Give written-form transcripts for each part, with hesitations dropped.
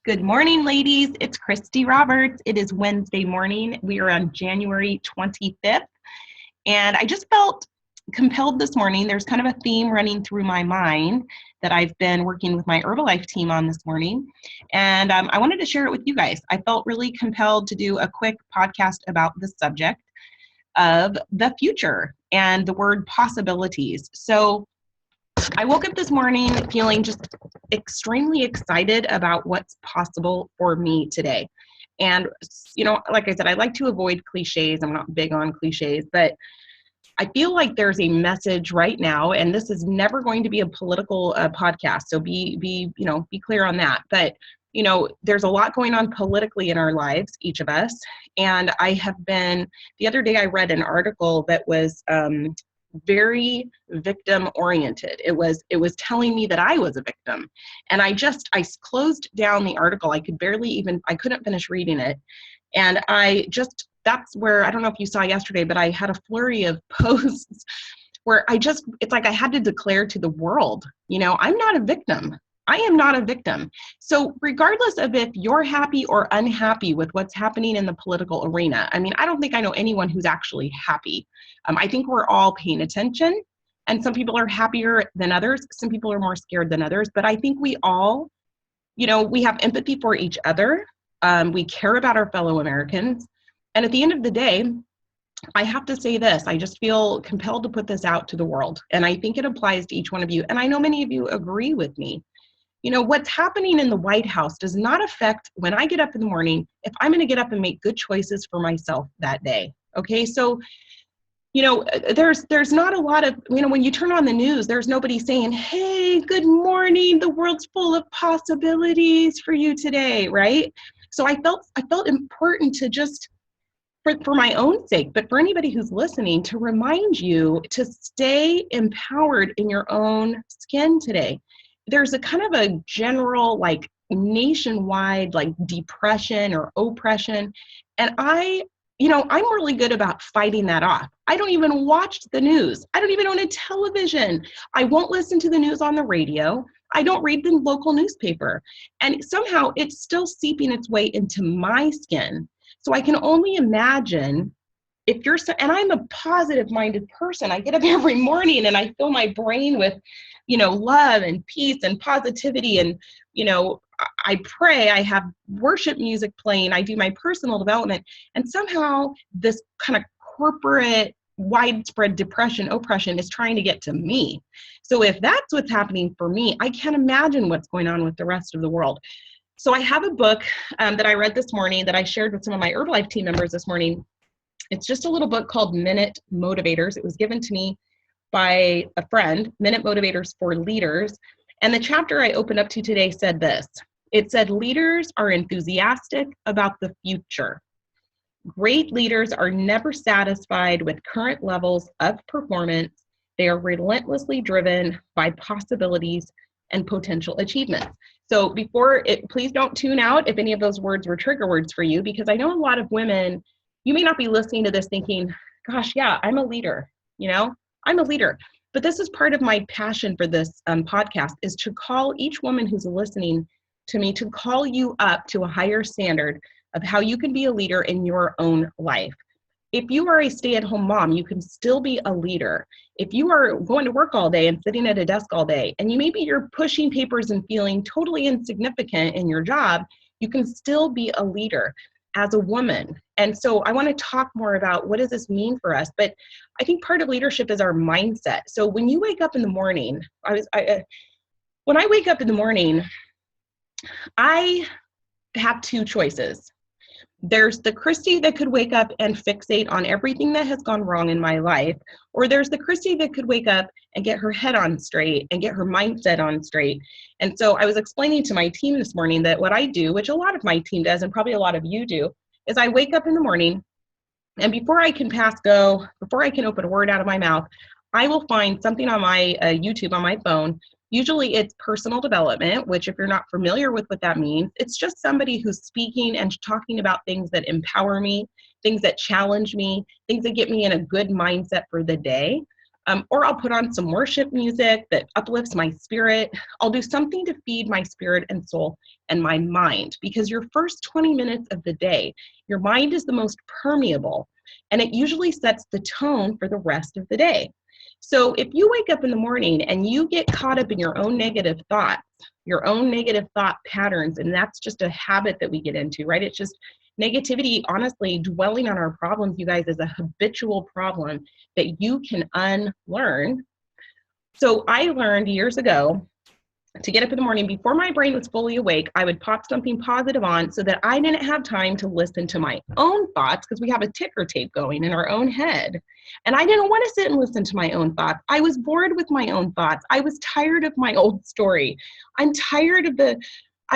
Good morning, ladies. It's Christy Roberts. It is Wednesday morning. We are on January 25th. And I just felt compelled this morning. There's kind of a theme running through my mind that I've been working with my Herbalife team on this morning. And I wanted to share it with you guys. I felt really compelled to do a quick podcast about the subject of the future and the word possibilities. So I woke up this morning feeling just extremely excited about what's possible for me today. And, like I said, I like to avoid cliches. I'm not big on cliches, but I feel like there's a message right now, and this is never going to be a political podcast. So be clear on that. But, there's a lot going on politically in our lives, each of us. And the other day I read an article that was, very victim oriented. It was telling me that I was a victim. And I closed down the article. I couldn't finish reading it. And that's where, I don't know if you saw yesterday, but I had a flurry of posts where it's like I had to declare to the world, I'm not a victim. I am not a victim. So regardless of if you're happy or unhappy with what's happening in the political arena, I don't think I know anyone who's actually happy. I think we're all paying attention, and some people are happier than others. Some people are more scared than others, but I think we all, we have empathy for each other. We care about our fellow Americans. And at the end of the day, I have to say this, I just feel compelled to put this out to the world. And I think it applies to each one of you. And I know many of you agree with me. What's happening in the White House does not affect when I get up in the morning, if I'm going to get up and make good choices for myself that day. Okay. So, there's not a lot of, when you turn on the news, there's nobody saying, hey, good morning. The world's full of possibilities for you today. Right. So I felt important to just, for my own sake, but for anybody who's listening, to remind you to stay empowered in your own skin today. There's a kind of a general, nationwide, depression or oppression. And I'm really good about fighting that off. I don't even watch the news. I don't even own a television. I won't listen to the news on the radio. I don't read the local newspaper. And somehow it's still seeping its way into my skin. So I can only imagine and I'm a positive-minded person. I get up every morning and I fill my brain with, love and peace and positivity. And, I pray, I have worship music playing, I do my personal development. And somehow this kind of corporate widespread depression, oppression is trying to get to me. So if that's what's happening for me, I can't imagine what's going on with the rest of the world. So I have a book that I read this morning that I shared with some of my Herbalife team members this morning. It's just a little book called Minute Motivators. It was given to me by a friend, Minute Motivators for Leaders. And the chapter I opened up to today said this. It said, leaders are enthusiastic about the future. Great leaders are never satisfied with current levels of performance. They are relentlessly driven by possibilities and potential achievements. So please don't tune out if any of those words were trigger words for you, because I know a lot of women, you may not be listening to this thinking, gosh, yeah, I'm a leader, I'm a leader. But this is part of my passion for this podcast, is to call each woman who's listening to me, to call you up to a higher standard of how you can be a leader in your own life. If you are a stay-at-home mom, you can still be a leader. If you are going to work all day and sitting at a desk all day, and you're pushing papers and feeling totally insignificant in your job, you can still be a leader as a woman. And so I want to talk more about what does this mean for us. But I think part of leadership is our mindset. So when you wake up in the morning, when I wake up in the morning, I have two choices. There's the Christy that could wake up and fixate on everything that has gone wrong in my life, or there's the Christy that could wake up and get her head on straight and get her mindset on straight. And so I was explaining to my team this morning that what I do, which a lot of my team does, and probably a lot of you do, is I wake up in the morning, and before I can pass go, before I can open a word out of my mouth, I will find something on my YouTube on my phone. Usually it's personal development, which if you're not familiar with what that means, it's just somebody who's speaking and talking about things that empower me, things that challenge me, things that get me in a good mindset for the day. Or I'll put on some worship music that uplifts my spirit. I'll do something to feed my spirit and soul and my mind, because your first 20 minutes of the day, your mind is the most permeable, and it usually sets the tone for the rest of the day. So if you wake up in the morning and you get caught up in your own negative thoughts, your own negative thought patterns, and that's just a habit that we get into, right? It's just negativity. Honestly, dwelling on our problems, you guys, is a habitual problem that you can unlearn. So I learned years ago to get up in the morning before my brain was fully awake. I would pop something positive on so that I didn't have time to listen to my own thoughts, because we have a ticker tape going in our own head. And I didn't want to sit and listen to my own thoughts. I was bored with my own thoughts. I was tired of my old story. I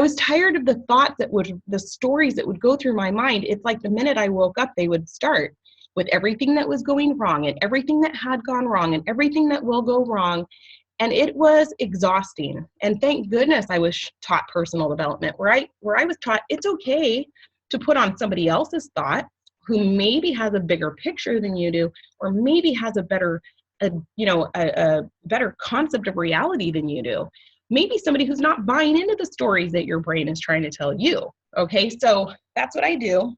was tired of the thoughts the stories that would go through my mind. It's like the minute I woke up, they would start with everything that was going wrong and everything that had gone wrong and everything that will go wrong. And it was exhausting. And thank goodness I was taught personal development, where I was taught it's okay to put on somebody else's thoughts, who maybe has a bigger picture than you do, or maybe has a better concept of reality than you do. Maybe somebody who's not buying into the stories that your brain is trying to tell you. Okay, so that's what I do.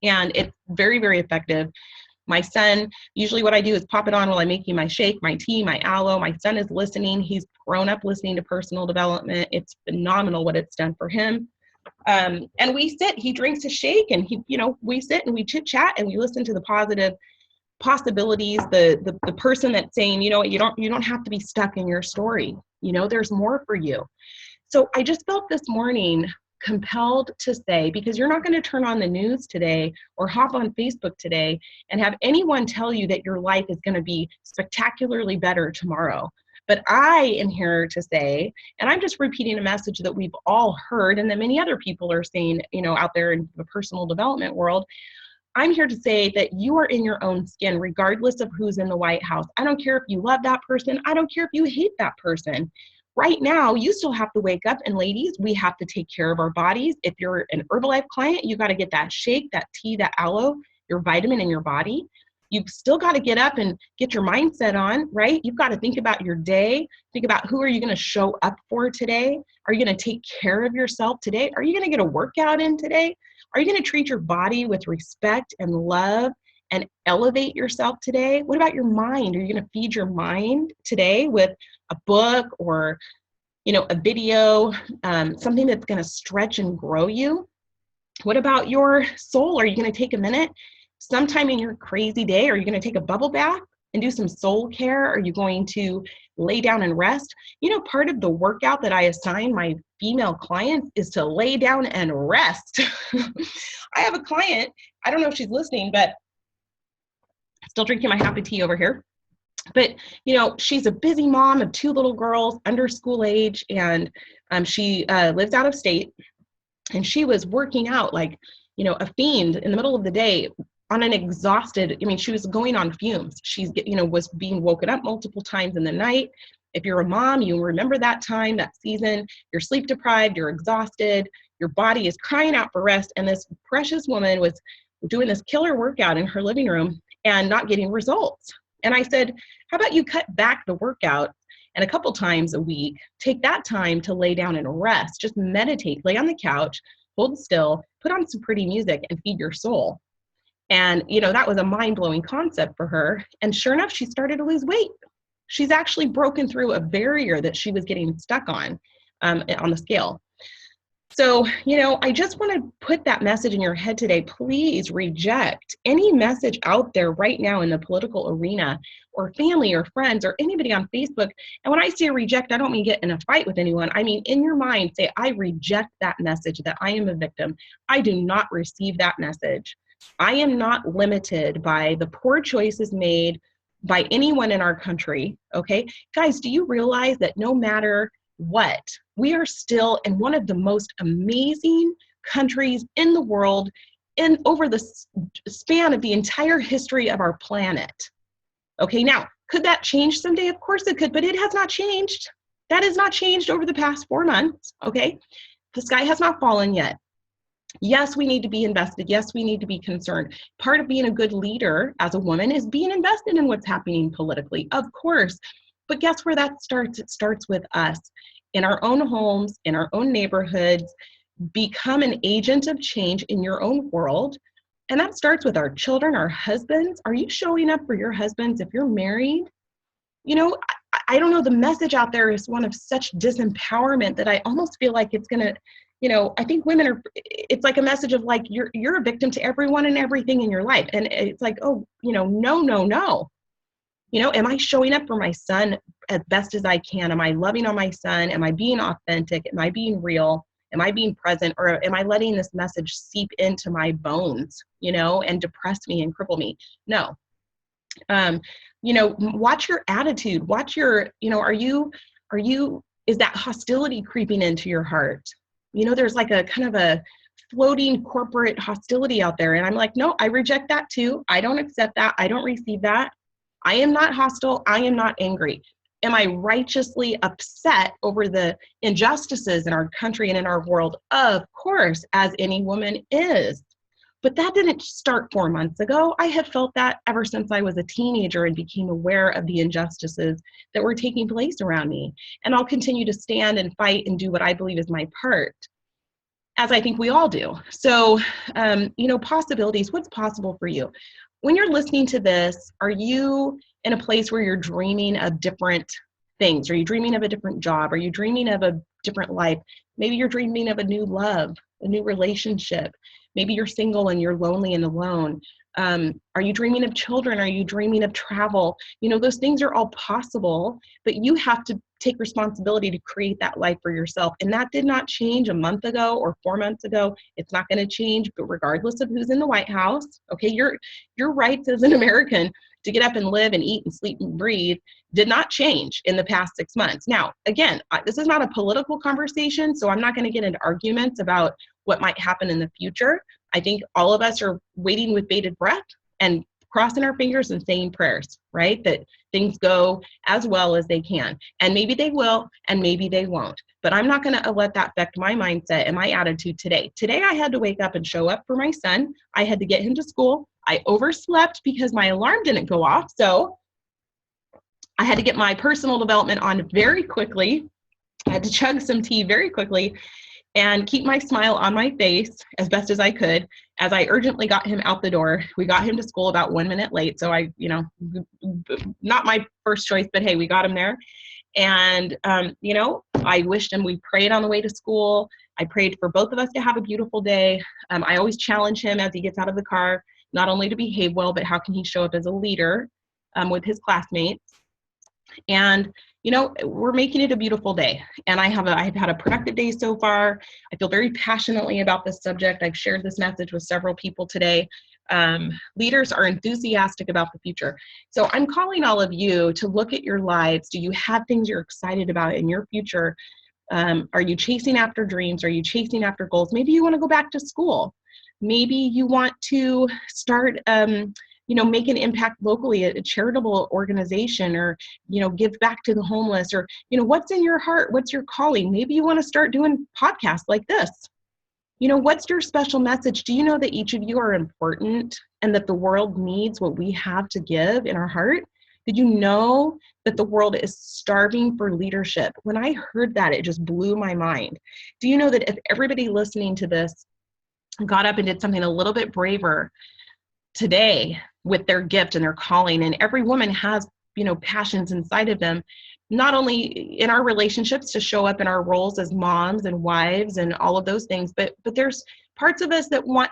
And it's very, very effective. My son, usually what I do is pop it on while I'm making my shake, my tea, my aloe. My son is listening. He's grown up listening to personal development. It's phenomenal what it's done for him. And we sit, he drinks a shake, and we sit and we chit chat and we listen to the positive possibilities, the person that's saying, you don't have to be stuck in your story. There's more for you. So I just felt this morning compelled to say, because you're not going to turn on the news today or hop on Facebook today and have anyone tell you that your life is going to be spectacularly better tomorrow. But I am here to say, and I'm just repeating a message that we've all heard and that many other people are saying, out there in the personal development world. I'm here to say that you are in your own skin, regardless of who's in the White House. I don't care if you love that person. I don't care if you hate that person. Right now, you still have to wake up, and ladies, we have to take care of our bodies. If you're an Herbalife client, you got to get that shake, that tea, that aloe, your vitamin in your body. You've still got to get up and get your mindset on, right? You've got to think about your day. Think about, who are you going to show up for today? Are you going to take care of yourself today? Are you going to get a workout in today? Are you going to treat your body with respect and love and elevate yourself today? What about your mind? Are you going to feed your mind today with a book or, a video, something that's going to stretch and grow you? What about your soul? Are you going to take a minute sometime in your crazy day? Are you going to take a bubble bath and do some soul care? Are you going to lay down and rest? Part of the workout that I assign my female clients is to lay down and rest. I have a client, I don't know if she's listening, but still drinking my happy tea over here. But, she's a busy mom of 2 little girls under school age, and she lives out of state, and she was working out like, a fiend in the middle of the day on an exhausted, she was going on fumes. She's, was being woken up multiple times in the night. If you're a mom, you remember that time, that season, you're sleep deprived, you're exhausted, your body is crying out for rest. And this precious woman was doing this killer workout in her living room and not getting results. And I said, how about you cut back the workout, and a couple times a week, take that time to lay down and rest, just meditate, lay on the couch, hold still, put on some pretty music, and feed your soul. And, that was a mind-blowing concept for her. And sure enough, she started to lose weight. She's actually broken through a barrier that she was getting stuck on the scale. So, I just want to put that message in your head today. Please reject any message out there right now in the political arena, or family or friends or anybody on Facebook. And when I say reject, I don't mean get in a fight with anyone. I mean, in your mind, say, I reject that message that I am a victim. I do not receive that message. I am not limited by the poor choices made by anyone in our country. Okay, guys, do you realize that no matter what, we are still in one of the most amazing countries in the world in over the span of the entire history of our planet? Okay, now, could that change someday? Of course it could, but it has not changed. That has not changed over the past 4 months, okay? The sky has not fallen yet. Yes, we need to be invested. Yes, we need to be concerned. Part of being a good leader as a woman is being invested in what's happening politically, of course. But guess where that starts? It starts with us in our own homes, in our own neighborhoods. Become an agent of change in your own world. And that starts with our children, our husbands. Are you showing up for your husbands if you're married? You know, I don't know, the message out there is one of such disempowerment that I almost feel like it's going to, I think women are, it's like a message of like, you're a victim to everyone and everything in your life. And it's like, oh, no, no, no. Am I showing up for my son as best as I can? Am I loving on my son? Am I being authentic? Am I being real? Am I being present? Or am I letting this message seep into my bones, and depress me and cripple me? No. Watch your attitude. Watch your, is that hostility creeping into your heart? There's like a kind of a floating corporate hostility out there. And I'm like, no, I reject that too. I don't accept that. I don't receive that. I am not hostile. I am not angry. Am I righteously upset over the injustices in our country and in our world? Of course, as any woman is. But that didn't start 4 months ago. I have felt that ever since I was a teenager and became aware of the injustices that were taking place around me. And I'll continue to stand and fight and do what I believe is my part, as I think we all do. So, possibilities, what's possible for you? When you're listening to this, are you in a place where you're dreaming of different things? Are you dreaming of a different job? Are you dreaming of a different life? Maybe you're dreaming of a new love, a new relationship. Maybe you're single and you're lonely and alone. Are you dreaming of children? Are you dreaming of travel? Those things are all possible, but you have to take responsibility to create that life for yourself. And that did not change a month ago or 4 months ago. It's not going to change, but regardless of who's in the White House, okay, your rights as an American to get up and live and eat and sleep and breathe did not change in the past 6 months. Now, again, this is not a political conversation, so I'm not going to get into arguments about what might happen in the future. I think all of us are waiting with bated breath and crossing our fingers and saying prayers, right? That things go as well as they can. And maybe they will, and maybe they won't. But I'm not going to let that affect my mindset and my attitude today. Today, I had to wake up and show up for my son. I had to get him to school. I overslept because my alarm didn't go off. So I had to get my personal development on very quickly. I had to chug some tea very quickly and keep my smile on my face as best as I could as I urgently got him out the door. We got him to school about 1 minute late. So not my first choice, but hey, we got him there. And, I wished him, we prayed on the way to school. I prayed for both of us to have a beautiful day. I always challenge him as he gets out of the car, not only to behave well, but how can he show up as a leader with his classmates. And we're making it a beautiful day. And I've had a productive day so far. I feel very passionately about this subject. I've shared this message with several people today. Leaders are enthusiastic about the future. So I'm calling all of you to look at your lives. Do you have things you're excited about in your future? Are you chasing after dreams? Are you chasing after goals? Maybe you want to go back to school. Maybe you want to start make an impact locally at a charitable organization, or, give back to the homeless, or, what's in your heart? What's your calling? Maybe you want to start doing podcasts like this. What's your special message? Do you know that each of you are important and that the world needs what we have to give in our heart? Did you know that the world is starving for leadership? When I heard that, it just blew my mind. Do you know that if everybody listening to this got up and did something a little bit braver today with their gift and their calling, and every woman has, passions inside of them, not only in our relationships to show up in our roles as moms and wives and all of those things, but there's parts of us that want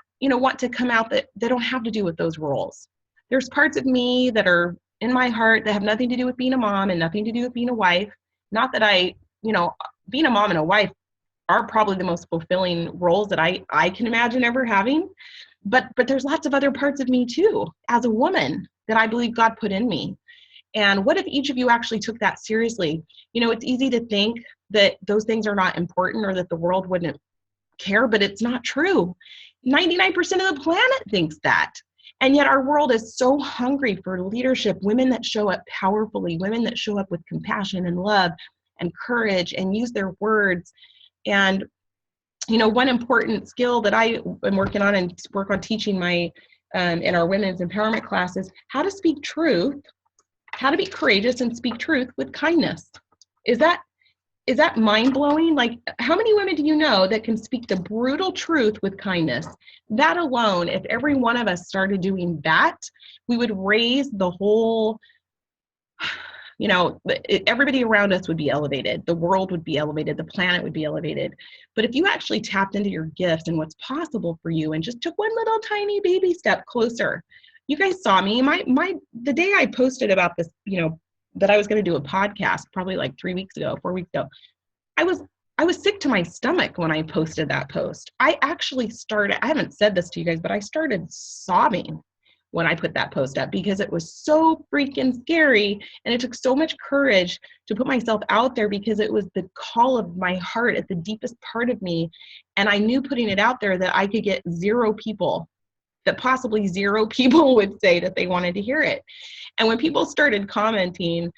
to come out that they don't have to do with those roles. There's parts of me that are in my heart that have nothing to do with being a mom and nothing to do with being a wife. Not that being a mom and a wife are probably the most fulfilling roles that I can imagine ever having. But there's lots of other parts of me too, as a woman, that I believe God put in me. And what if each of you actually took that seriously? It's easy to think that those things are not important or that the world wouldn't care, but it's not true. 99% of the planet thinks that. And yet our world is so hungry for leadership, women that show up powerfully, women that show up with compassion and love and courage and use their words. And one important skill that I am working on and work on teaching my in our women's empowerment classes, how to speak truth, how to be courageous and speak truth with kindness. Is that mind-blowing? Like, how many women do you know that can speak the brutal truth with kindness? That alone, if every one of us started doing that, we would raise the whole, everybody around us would be elevated. The world would be elevated. The planet would be elevated. But if you actually tapped into your gifts and what's possible for you and just took one little tiny baby step closer. You guys saw me. The day I posted about this, that I was going to do a podcast, probably like 4 weeks ago, I was sick to my stomach when I posted that post. I haven't said this to you guys, but I started sobbing when I put that post up because it was so freaking scary. And it took so much courage to put myself out there because it was the call of my heart at the deepest part of me. And I knew putting it out there that I could get possibly zero people would say that they wanted to hear it. And when people started commenting,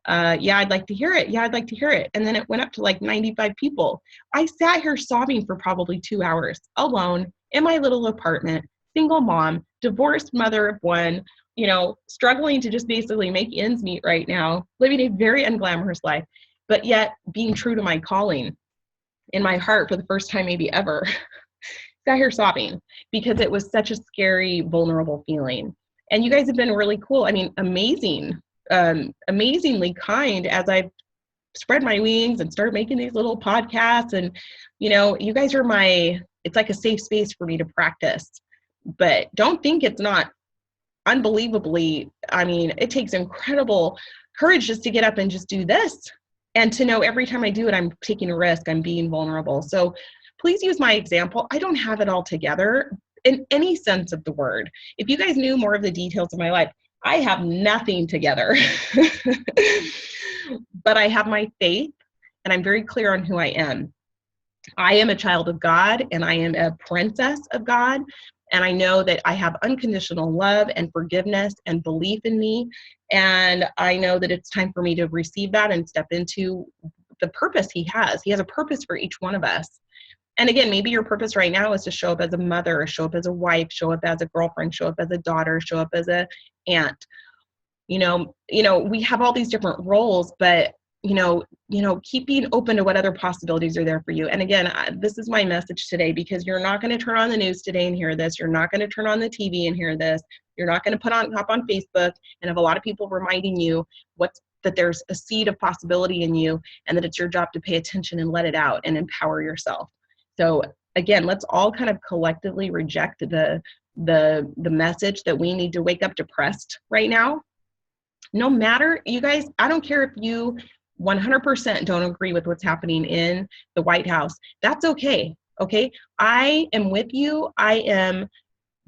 yeah, I'd like to hear it. Yeah, I'd like to hear it. And then it went up to like 95 people. I sat here sobbing for probably 2 hours alone in my little apartment, single mom, divorced mother of one, struggling to just basically make ends meet right now, living a very unglamorous life, but yet being true to my calling in my heart for the first time maybe ever. Sat here sobbing because it was such a scary, vulnerable feeling. And you guys have been really cool. I mean, amazingly kind as I've spread my wings and started making these little podcasts. And, you guys are it's like a safe space for me to practice. But don't think it's not unbelievably, it takes incredible courage just to get up and just do this. And to know every time I do it, I'm taking a risk, I'm being vulnerable. So please use my example. I don't have it all together in any sense of the word. If you guys knew more of the details of my life, I have nothing together. But I have my faith, and I'm very clear on who I am. I am a child of God, and I am a princess of God. And I know that I have unconditional love and forgiveness and belief in me. And I know that it's time for me to receive that and step into the purpose He has. He has a purpose for each one of us. And again, maybe your purpose right now is to show up as a mother, show up as a wife, show up as a girlfriend, show up as a daughter, show up as an aunt. We have all these different roles, but keep being open to what other possibilities are there for you. And again, this is my message today, because you're not going to turn on the news today and hear this. You're not going to turn on the TV and hear this. You're not going to hop on Facebook and have a lot of people reminding you that there's a seed of possibility in you, and that it's your job to pay attention and let it out and empower yourself. So again, let's all kind of collectively reject the message that we need to wake up depressed right now. No matter, you guys, I don't care if you 100% don't agree with what's happening in the White House. That's okay. Okay. I am with you. I am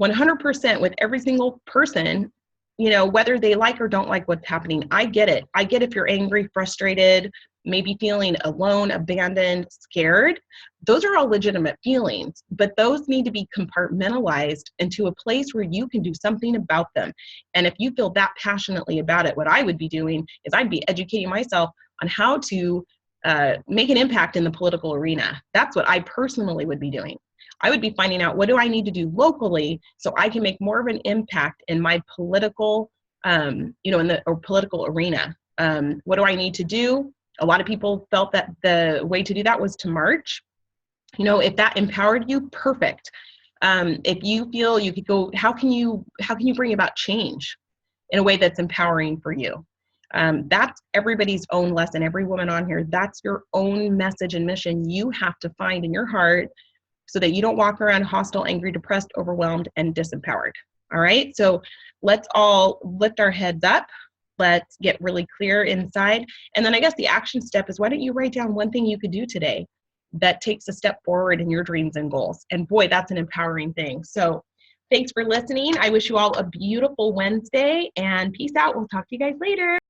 100% with every single person, whether they like or don't like what's happening. I get it. I get if you're angry, frustrated, maybe feeling alone, abandoned, scared. Those are all legitimate feelings, but those need to be compartmentalized into a place where you can do something about them. And if you feel that passionately about it, what I would be doing is I'd be educating myself on how to make an impact in the political arena. That's what I personally would be doing. I would be finding out, what do I need to do locally so I can make more of an impact in my political, in the political arena. What do I need to do? A lot of people felt that the way to do that was to march. If that empowered you, perfect. If you feel you could go, how can you bring about change in a way that's empowering for you? That's everybody's own lesson. Every woman on here, that's your own message and mission you have to find in your heart, so that you don't walk around hostile, angry, depressed, overwhelmed, and disempowered. All right. So let's all lift our heads up. Let's get really clear inside. And then I guess the action step is, why don't you write down one thing you could do today that takes a step forward in your dreams and goals? And boy, that's an empowering thing. So thanks for listening. I wish you all a beautiful Wednesday, and peace out. We'll talk to you guys later.